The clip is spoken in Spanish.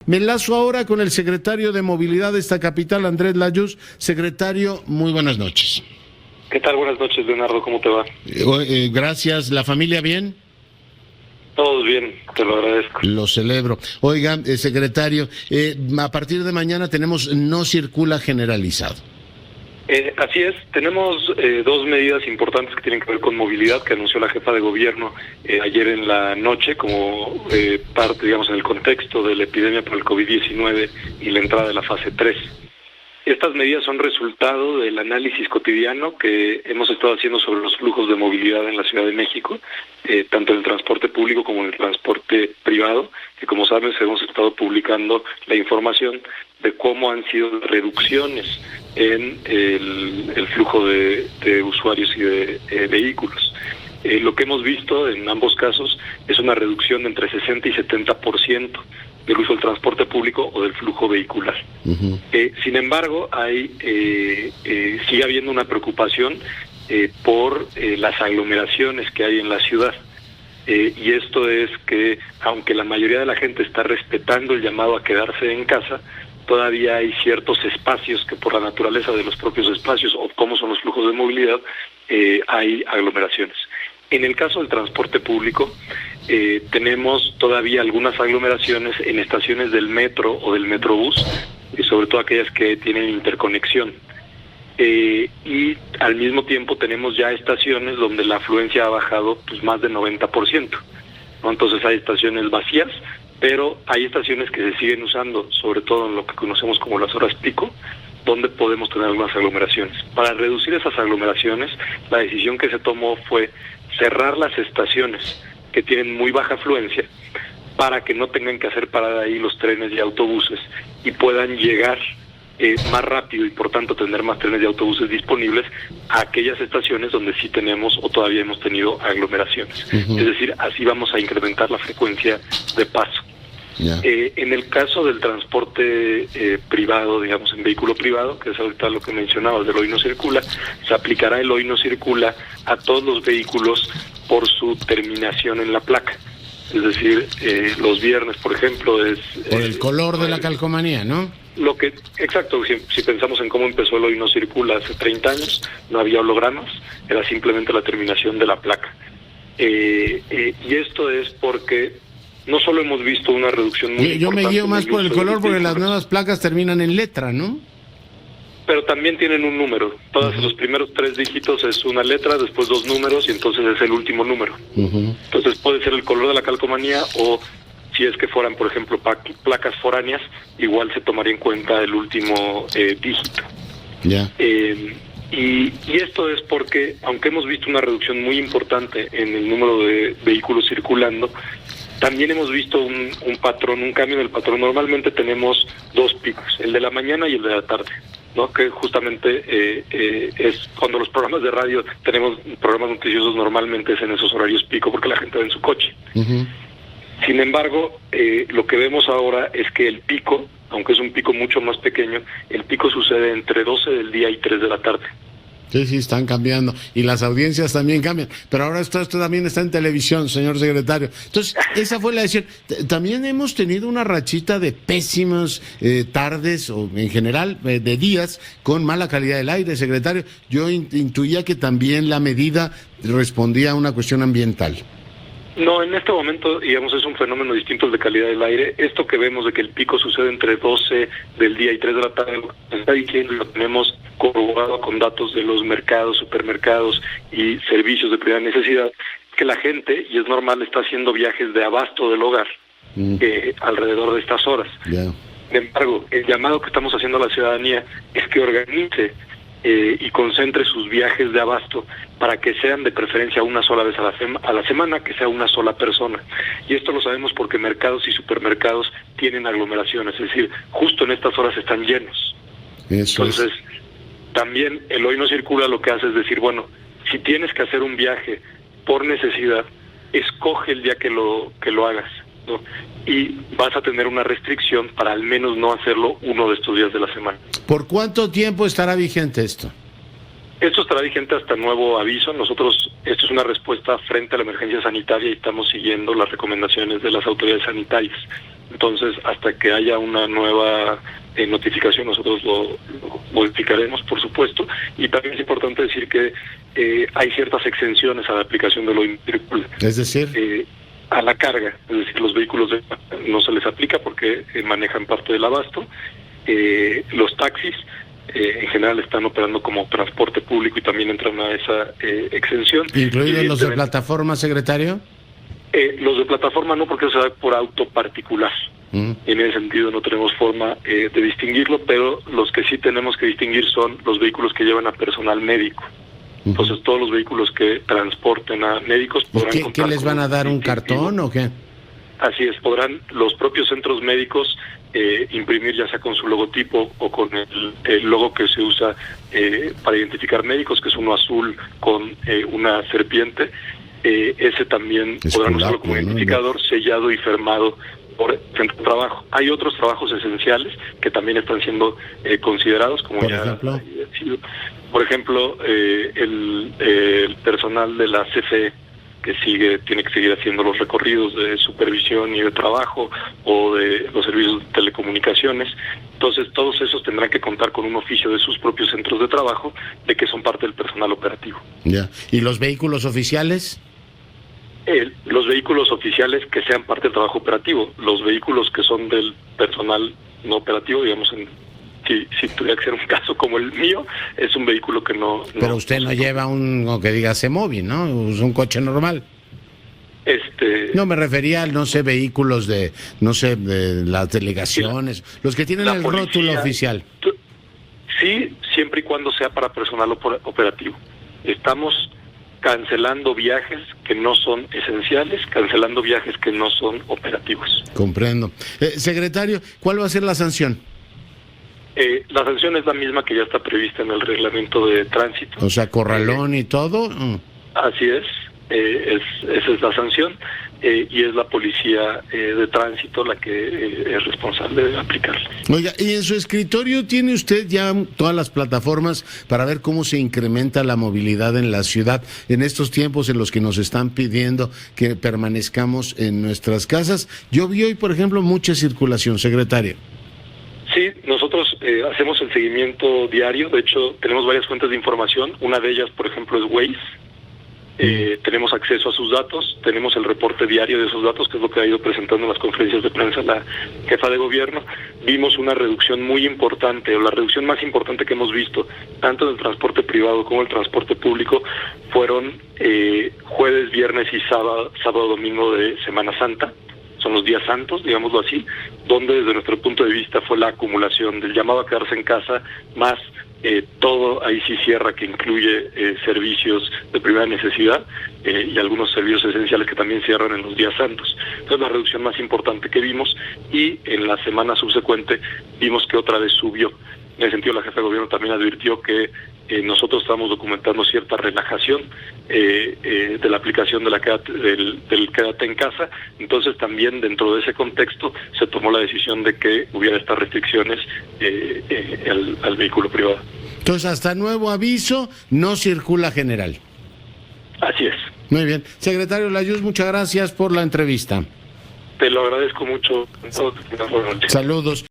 Me enlazo ahora con el secretario de Movilidad de esta capital, Andrés Layuz. Secretario, muy buenas noches. ¿Qué tal? Buenas noches, Leonardo. ¿Cómo te va? Gracias. ¿La familia bien? Todos bien, te lo agradezco. Lo celebro. Oiga, secretario, a partir de mañana tenemos no circula generalizado. Así es, tenemos dos medidas importantes que tienen que ver con movilidad que anunció la jefa de gobierno ayer en la noche como parte, digamos, en el contexto de la epidemia por el COVID-19 y la entrada de la fase 3. Estas medidas son resultado del análisis cotidiano que hemos estado haciendo sobre los flujos de movilidad en la Ciudad de México, tanto en el transporte público como en el transporte privado, que como sabes hemos estado publicando la información de cómo han sido reducciones en el flujo de usuarios y de vehículos. Lo que hemos visto en ambos casos es una reducción de entre 60 y 70% del uso del transporte público o del flujo vehicular. Uh-huh. Sin embargo, sigue habiendo una preocupación por las aglomeraciones que hay en la ciudad. Y esto es que, aunque la mayoría de la gente está respetando el llamado a quedarse en casa, todavía hay ciertos espacios que por la naturaleza de los propios espacios o cómo son los flujos de movilidad, hay aglomeraciones. En el caso del transporte público, tenemos todavía algunas aglomeraciones en estaciones del metro o del metrobús, sobre todo aquellas que tienen interconexión. Y al mismo tiempo tenemos ya estaciones donde la afluencia ha bajado pues más del 90%, ¿no? Entonces hay estaciones vacías, pero hay estaciones que se siguen usando, sobre todo en lo que conocemos como las horas pico, donde podemos tener algunas aglomeraciones. Para reducir esas aglomeraciones, la decisión que se tomó fue cerrar las estaciones que tienen muy baja afluencia para que no tengan que hacer parada ahí los trenes y autobuses y puedan llegar más rápido y por tanto tener más trenes y autobuses disponibles a aquellas estaciones donde sí tenemos o todavía hemos tenido aglomeraciones. Uh-huh. Es decir, así vamos a incrementar la frecuencia de paso. Yeah. En el caso del transporte privado, digamos en vehículo privado, que es ahorita lo que mencionabas del hoy no circula, se aplicará el hoy no circula a todos los vehículos por su terminación en la placa. Es decir, los viernes, por ejemplo, es... Por el color de la calcomanía, ¿no? Exacto, si pensamos en cómo empezó el hoy no circula hace 30 años, no había hologramas, era simplemente la terminación de la placa. Y esto es porque no solo hemos visto una reducción muy Yo me guío más por el color porque las nuevas placas terminan en letra, ¿no? Pero también tienen un número. Todos los primeros 3 dígitos es una letra, después 2 números y entonces es el último número. Uh-huh. Entonces puede ser el color de la calcomanía o si es que fueran, por ejemplo, placas foráneas, igual se tomaría en cuenta el último dígito. Ya. Y esto es porque, aunque hemos visto una reducción muy importante en el número de vehículos circulando, también hemos visto un patrón, un cambio en el patrón. Normalmente tenemos 2 picos, el de la mañana y el de la tarde, ¿no? Que justamente es cuando los programas de radio tenemos programas noticiosos, normalmente es en esos horarios pico porque la gente va en su coche. Uh-huh. Sin embargo, lo que vemos ahora es que el pico, aunque es un pico mucho más pequeño, el pico sucede entre 12 del día y 3 de la tarde. Sí, están cambiando. Y las audiencias también cambian. Pero ahora esto también está en televisión, señor secretario. Entonces, esa fue la decisión. También hemos tenido una rachita de pésimas tardes, o en general, de días, con mala calidad del aire, secretario. Yo intuía que también la medida respondía a una cuestión ambiental. No, en este momento, digamos, es un fenómeno distinto al de calidad del aire. Esto que vemos de que el pico sucede entre 12 del día y 3 de la tarde, está diciendo, lo tenemos corroborado con datos de los mercados, supermercados y servicios de primera necesidad, que la gente, y es normal, está haciendo viajes de abasto del hogar alrededor de estas horas. Yeah. Sin embargo, el llamado que estamos haciendo a la ciudadanía es que organice y concentre sus viajes de abasto para que sean de preferencia una sola vez a la semana, que sea una sola persona. Y esto lo sabemos porque mercados y supermercados tienen aglomeraciones, es decir, justo en estas horas están llenos. Entonces, también el hoy no circula lo que hace es decir, bueno, si tienes que hacer un viaje por necesidad, escoge el día que lo hagas, ¿no? Y vas a tener una restricción para al menos no hacerlo uno de estos días de la semana. ¿Por cuánto tiempo estará vigente esto? Esto estará vigente hasta nuevo aviso. Nosotros, esto es una respuesta frente a la emergencia sanitaria y estamos siguiendo las recomendaciones de las autoridades sanitarias. Entonces, hasta que haya una nueva notificación, nosotros lo modificaremos, por supuesto. Y también es importante decir que hay ciertas exenciones a la aplicación de lo immatriculable. Es decir, a la carga, es decir, los vehículos no se les aplica porque manejan parte del abasto. Los taxis en general están operando como transporte público y también entran a esa exención. ¿Incluidos los de plataforma, secretario? Los de plataforma no, porque eso se da por auto particular. En ese sentido no tenemos forma de distinguirlo, pero los que sí tenemos que distinguir son los vehículos que llevan a personal médico. Entonces todos los vehículos que transporten a médicos podrán... ¿Qué les van a dar, un cartón o qué? Así es, podrán los propios centros médicos imprimir ya sea con su logotipo o con el logo que se usa para identificar médicos, que es uno azul con una serpiente. Ese también podrán usarlo como identificador, sellado y firmado por centro de trabajo. Hay otros trabajos esenciales que también están siendo considerados, como ¿Por ya ejemplo? ha sido. Por ejemplo, el personal de la CFE, que tiene que seguir haciendo los recorridos de supervisión y de trabajo, o de los servicios de telecomunicaciones. Entonces, todos esos tendrán que contar con un oficio de sus propios centros de trabajo de que son parte del personal operativo. Ya. ¿Y los vehículos oficiales? Los vehículos oficiales que sean parte del trabajo operativo. Los vehículos que son del personal no operativo, digamos, si tuviera que ser un caso como el mío, es un vehículo que no... Pero usted no lleva o que diga móvil, ¿no? Es un coche normal. No, me refería a, no sé, vehículos de las delegaciones, los que tienen el rótulo oficial. Sí, siempre y cuando sea para personal operativo. Estamos cancelando viajes que no son esenciales, cancelando viajes que no son operativos. Comprendo. Secretario, ¿cuál va a ser la sanción? La sanción es la misma que ya está prevista en el reglamento de tránsito. O sea, corralón y todo. Así es, esa es la sanción, y es la policía de tránsito la que es responsable de aplicarla. Oiga, ¿y en su escritorio tiene usted ya todas las plataformas para ver cómo se incrementa la movilidad en la ciudad en estos tiempos en los que nos están pidiendo que permanezcamos en nuestras casas? Yo vi hoy, por ejemplo, mucha circulación, secretario. Sí, nosotros hacemos el seguimiento diario. De hecho, tenemos varias fuentes de información. Una de ellas, por ejemplo, es Waze. Tenemos acceso a sus datos, tenemos el reporte diario de esos datos, que es lo que ha ido presentando en las conferencias de prensa la jefa de gobierno. Vimos una reducción muy importante, o la reducción más importante que hemos visto, tanto en el transporte privado como en el transporte público, fueron jueves, viernes y sábado, domingo de Semana Santa. Son los días santos, digámoslo así, donde desde nuestro punto de vista fue la acumulación del llamado a quedarse en casa, más todo ahí sí cierra, que incluye servicios de primera necesidad y algunos servicios esenciales que también cierran en los días santos. Entonces, la reducción más importante que vimos, y en la semana subsecuente vimos que otra vez subió. En ese sentido, la jefa de gobierno también advirtió que nosotros estamos documentando cierta relajación de la aplicación de del quédate en casa. Entonces, también dentro de ese contexto se tomó la decisión de que hubiera estas restricciones al vehículo privado. Entonces, hasta nuevo aviso, no circula general. Así es. Muy bien. Secretario Layuz, muchas gracias por la entrevista. Te lo agradezco mucho. Saludos.